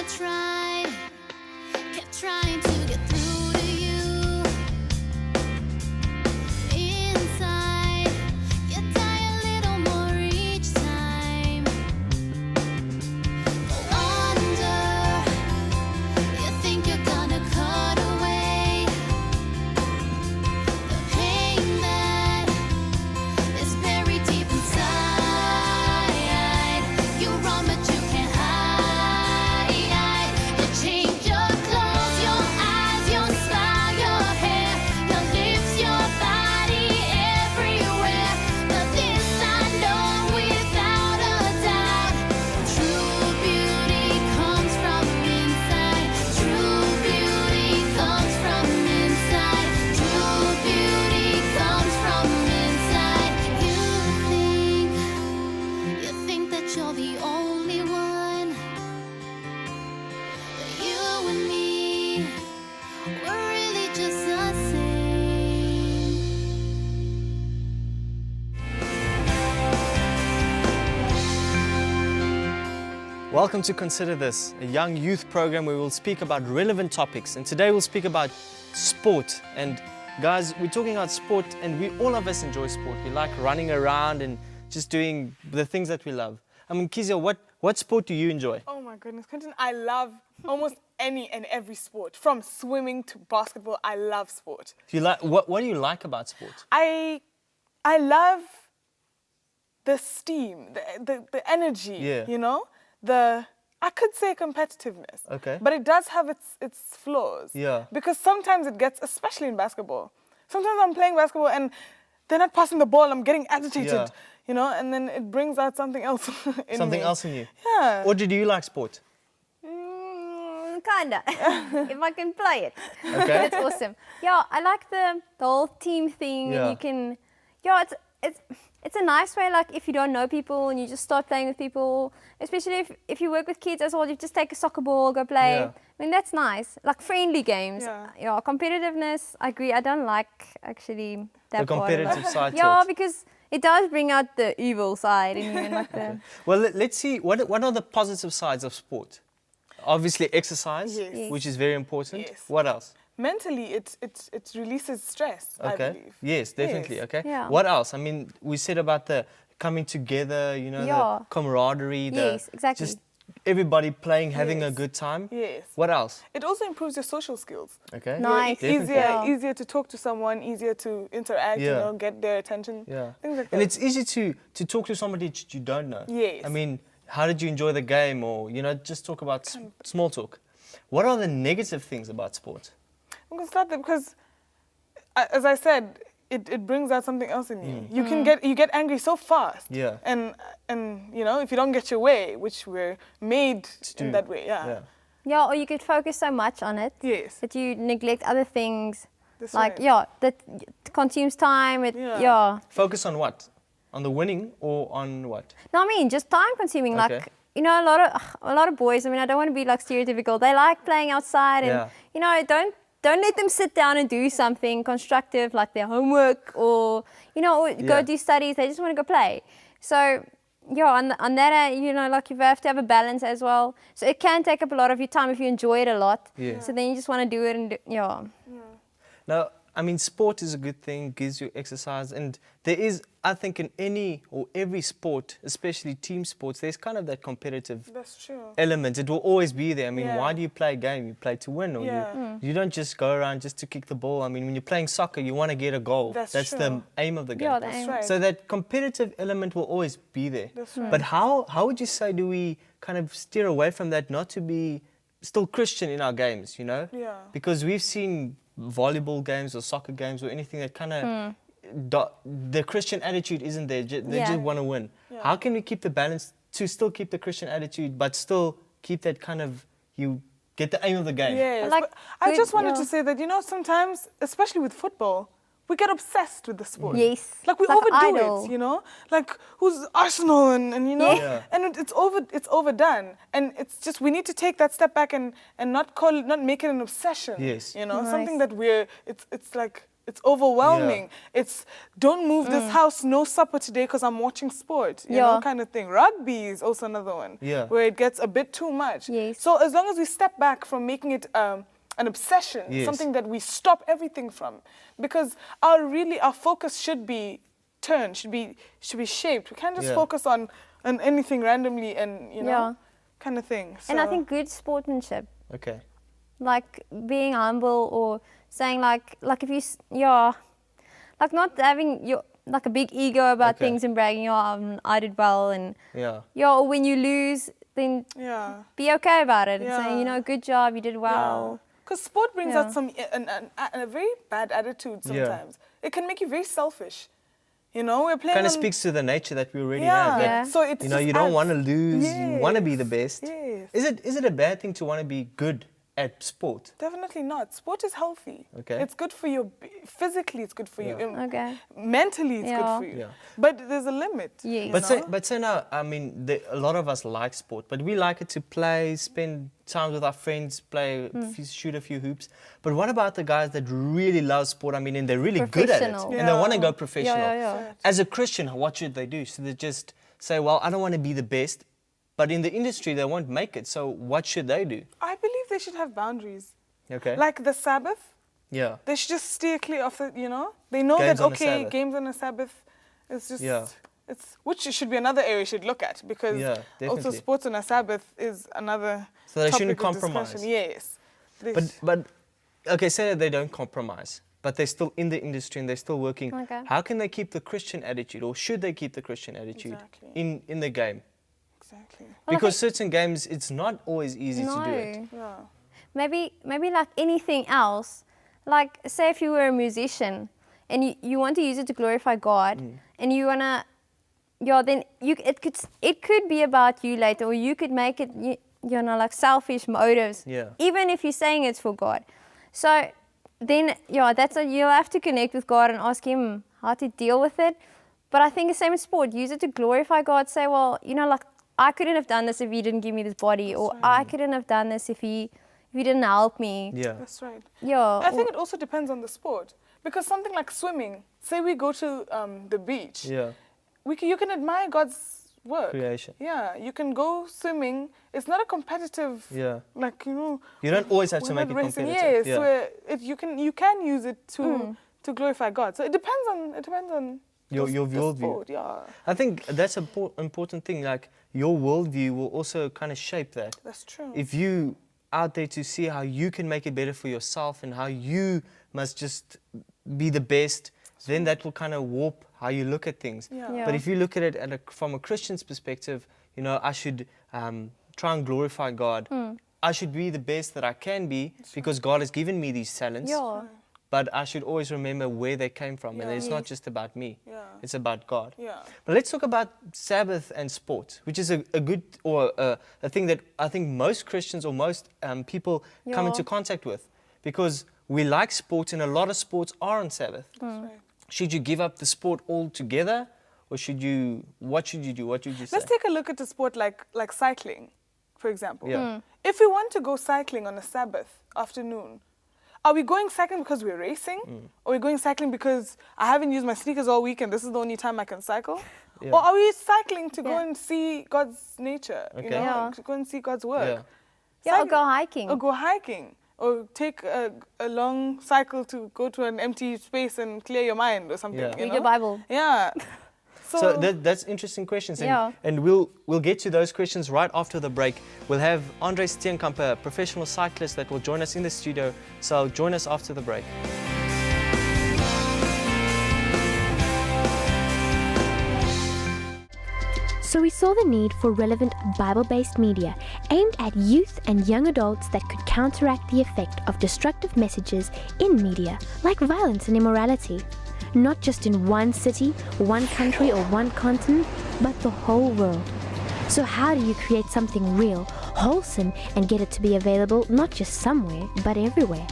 kept trying to get through to you. Inside, you die a little more each time. No wonder you think you're gonna cut away the pain that is buried deep inside. You run, but you can't hide. You change your clothes, your eyes, your smile, your hair, your lips, your body, everywhere. But this I know without a doubt: true beauty comes from inside. True beauty comes from inside. True beauty comes from inside. You think that you're the only one, but you and me, we're really just the same. Welcome to Consider This, a young youth program where we'll speak about relevant topics. And today we'll speak about sport. And guys, we're talking about sport, and all of us enjoy sport. We like running around and just doing the things that we love. I mean, Kizia, what sport do you enjoy? Oh my goodness, Quentin, I love almost any and every sport. From swimming to basketball, I love sport. Do you like what do you like about sport? I love the steam, the energy, Yeah. you know? I could say competitiveness. Okay. But it does have its flaws. Yeah. Because sometimes it gets, especially in basketball, sometimes I'm playing basketball and they're not passing the ball, I'm getting agitated, Yeah. you know, and then it brings out something else in Something me. else in you? Yeah. Or do you like sport? Kinda, if I can play it. Okay. It's awesome. Yeah, I like the whole team thing. Yeah. And you can, it's a nice way, like if you don't know people and you just start playing with people, especially if you work with kids as well, you just take a soccer ball, go play. Yeah. I mean, that's nice. Like friendly games. Yeah. Competitiveness, I agree. I don't like actually that The part of it. competitive side to Yeah, it. because it does bring out the evil side in you and like the... Well, let's see, what are the positive sides of sport? Obviously exercise, Yes. Yes. which is very important. Yes. What else? Mentally, it releases stress, I Okay. believe. Yes, definitely. Yes. Okay. Yeah. What else? I mean, we said about the coming together, you know, Yeah. the camaraderie, Yes, exactly. just everybody playing, having a Yes. good time. Yes. What else? It also improves your social skills. Okay. Nice. Definitely. Yeah. Easier to talk to someone, easier to interact, you Yeah. know, get their attention. Yeah. Things like And that. it's easy to talk to somebody that you don't know. Yes. I mean, how did you enjoy the game, or you know, just talk about small talk. What are the negative things about sport? I'm gonna start there because, as I said, it brings out something else in you. You get angry so fast. Yeah. And you know, if you don't get your way, which we're made do. in that way, Yeah. Yeah, or you could focus so much on it Yes. that you neglect other things. That's Like, right. yeah, that consumes time. Yeah. Focus on what? On the winning or on what? No, I mean, just time consuming. Okay. Like, you know, a lot of boys, I mean, I don't want to be like stereotypical. They like playing outside and, Yeah. you know, don't let them sit down and do something constructive like their homework or, you know, or Yeah. go do studies. They just want to go play. So, yeah, on that, you know, like you have to have a balance as well. So it can take up a lot of your time if you enjoy it a lot. Yeah. So then you just want to do it and, yeah. Now, I mean, sport is a good thing, gives you exercise, and there is, I think, in any or every sport, especially team sports, there's kind of that competitive That's true. element. It will always be there. I mean, Yeah. why do you play a game? You play to win, or Yeah. you don't just go around just to kick the ball. I mean, when you're playing soccer, you want to get a goal. That's the true. aim of the game. Yeah, That's right. So that competitive element will always be there. That's right. But how would you say do we kind of steer away from that, not to be still Christian in our games, you know? Yeah. Because we've seen volleyball games or soccer games or anything that kind of the Christian attitude isn't there. They Yeah. just want to win. Yeah. How can we keep the balance to still keep the Christian attitude, but still keep that kind of, you get the aim of the game? Yes. Like But I good- just wanted yeah. to say that, you know, sometimes, especially with football, we get obsessed with the sport. Yes. Like we Like overdo idol. it, you know? Like who's Arsenal and you know? Yeah. And it's overdone. And it's just we need to take that step back and not make it an obsession. Yes. You know, Nice. something that it's like It's overwhelming. It's don't move this house, no supper today because I'm watching sport, you know, kind of thing. Rugby is also another one where it gets a bit too much. Yes. So as long as we step back from making it an obsession, something that we stop everything from, because our focus should be turned, should be shaped. We can't just focus on anything randomly and, you know, kind of thing. So. And I think good sportsmanship. Okay. Like being humble or saying like if you, like not having like a big ego about things and bragging, I did well and or when you lose, then be okay about it and saying, you know, good job, you did well. Because sport brings out a very bad attitude sometimes. It can make you very selfish. You know, we're playing. Kind of speaks to the nature that we already have. That, So it's, you know, you don't want to lose. You want to be the best. Yes. Is it a bad thing to want to be good at sport? Definitely not. Sport is healthy. Okay. It's good for you. Physically, it's good for you. Okay. Mentally, it's good for you. Yeah. But there's a limit. Yes. But say now, I mean, a lot of us like sport, but we like it to play, spend time with our friends, shoot a few hoops. But what about the guys that really love sport? I mean, and they're really good at it, and they want to go professional. As a Christian, what should they do? Should they just say, well, I don't want to be the best, but in the industry they won't make it. So what should they do? I believe they should have boundaries. Okay. Like the Sabbath. Yeah. They should just steer clear of it, you know? They know Games that, on the Sabbath. games on a Sabbath, it's just, which should be another area you should look at, because also sports on a Sabbath is another So they topic shouldn't of compromise. discussion. Yes. But okay, say that they don't compromise, but they're still in the industry and they're still working. Okay. How can they keep the Christian attitude, or should they keep the Christian attitude in the game? Exactly. Because certain games, it's not always easy to do it. Yeah. Maybe like anything else, like say if you were a musician and you want to use it to glorify God and you wanna, then it could be about you later, or you could make it, you know, like selfish motives. Yeah. Even if you're saying it's for God. So then, you'll have to connect with God and ask Him how to deal with it. But I think the same in sport. Use it to glorify God. Say, well, you know, like I couldn't have done this if He didn't give me this body, or I couldn't have done this if He didn't help me. Yeah. That's right. Yeah. I think it also depends on the sport, because something like swimming, say we go to the beach, you can admire God's work. Creation. Yeah, you can go swimming. It's not a competitive, like, you know. You don't always have to we're make not it racing. competitive. Yes, where you can use it to glorify God. So it depends on Your the worldview. sport, yeah. I think that's an important thing. Like, your worldview will also kind of shape that. That's true. If you out there to see how you can make it better for yourself and how you must just be the best, then that will kind of warp how you look at things. Yeah. But if you look at it from a Christian's perspective, you know, I should try and glorify God. I should be the best that I can be because God has given me these talents. Yeah. But I should always remember where they came from, and it's not just about me. Yeah. It's about God. Yeah. But let's talk about Sabbath and sport, which is a good, or a thing that I think most Christians or most people come into contact with, because we like sports and a lot of sports are on Sabbath. That's right. Should you give up the sport altogether, or what should you do? What would you say? Let's take a look at a sport like cycling, for example. Yeah. If we want to go cycling on a Sabbath afternoon, are we going cycling because we're racing? Or are we going cycling because I haven't used my sneakers all week and this is the only time I can cycle? Yeah. Or are we cycling to go and see God's nature, you know, Yeah. to go and see God's work? Yeah, or go hiking. Or go hiking. Or take a long cycle to go to an empty space and clear your mind or something. Yeah. You Read know? your Bible. Yeah. So that's interesting questions, and we'll get to those questions right after the break. We'll have Andre Steenkamp, a professional cyclist, that will join us in the studio. So join us after the break. So we saw the need for relevant Bible-based media aimed at youth and young adults that could counteract the effect of destructive messages in media, like violence and immorality. Not just in one city, one country, or one continent, but the whole world. So how do you create something real, wholesome, and get it to be available not just somewhere, but everywhere?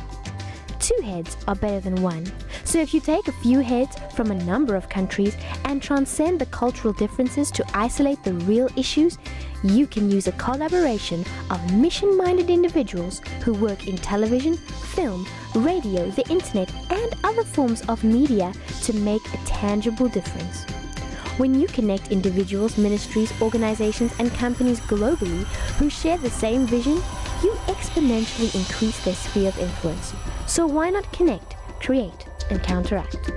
2 heads are better than 1. So if you take a few heads from a number of countries and transcend the cultural differences to isolate the real issues, you can use a collaboration of mission-minded individuals who work in television, film, radio, the internet, and other forms of media to make a tangible difference. When you connect individuals, ministries, organizations, and companies globally who share the same vision, you exponentially increase their sphere of influence. So why not connect, create, and counteract?